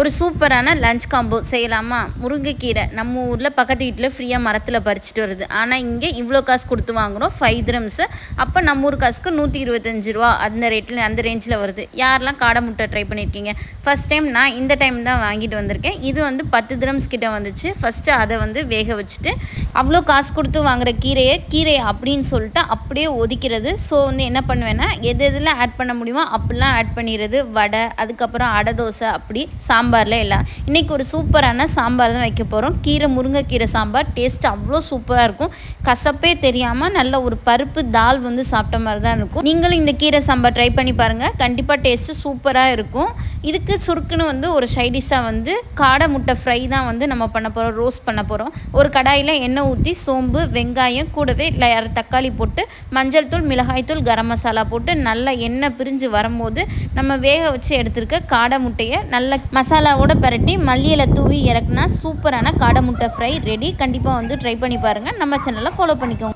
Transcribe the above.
ஒரு சூப்பரான lunch combo செய்யலாமா? முருங்கைக்கீரை நம்ம ஊரில் பக்கத்து வீட்டில் ஃப்ரீயாக மரத்தில் பறிச்சுட்டு வருது. ஆனால் இங்கே இவ்வளோ காசு கொடுத்து வாங்குகிறோம், 5 திரம்ஸு. அப்போ நம்ம ஊர் காசுக்கு 125 ரூபா அந்த ரேட்டில், அந்த ரேஞ்சில் வருது. யாரெல்லாம் காடை முட்டை ட்ரை பண்ணியிருக்கீங்க? ஃபஸ்ட் டைம் நான் இந்த டைம் தான் வாங்கிட்டு வந்திருக்கேன். இது வந்து 10 திரம்ஸ் கிட்ட வந்துச்சு. ஃபஸ்ட்டு அதை வந்து வேக வச்சுட்டு, அவ்வளோ காசு கொடுத்து வாங்குகிற கீரை அப்படின்னு சொல்லிட்டு அப்படியே ஒதுக்கிறது. ஸோ வந்து என்ன பண்ணுவேன்னா, எது எதில் ஆட் பண்ண முடியுமோ அப்படிலாம் ஆட் பண்ணிடுறது. வடை, அதுக்கப்புறம் அடை தோசை, அப்படி சாம்பாரில் எல்லாம். இன்றைக்கி ஒரு சூப்பரான சாம்பார் தான் வைக்க போகிறோம். முருங்கைக்கீரை சாம்பார் டேஸ்ட் அவ்வளோ சூப்பராக இருக்கும். கசப்பே தெரியாமல் நல்ல ஒரு பருப்பு தால் வந்து சாப்பிட்ட மாதிரி தான் இருக்கும். நீங்களும் இந்த கீரை சாம்பார் ட்ரை பண்ணி பாருங்கள், கண்டிப்பாக டேஸ்ட்டு சூப்பராக இருக்கும். இதுக்கு சுருக்குன்னு வந்து ஒரு சைடிஷாக வந்து காடை முட்டை ஃப்ரை தான் வந்து நம்ம பண்ண போகிறோம், ரோஸ்ட் பண்ண போகிறோம். ஒரு கடாயில் எண்ணெய் ஊற்றி சோம்பு, வெங்காயம், கூடவே 6 தக்காளி போட்டு, மஞ்சள் தூள், மிளகாய் தூள், கரம் மசாலா போட்டு நல்லா எண்ணெய் பிரிஞ்சு வரும்போது நம்ம வேக வச்சு எடுத்துருக்க காடை முட்டையை நல்ல மசாலாவோட பரட்டி மல்லியில தூவி இறக்குனா சூப்பரான காடை முட்டை ஃப்ரை ரெடி. கண்டிப்பாக வந்து ட்ரை பண்ணி பாருங்கள். நம்ம சேனலை ஃபாலோ பண்ணிக்கோங்க.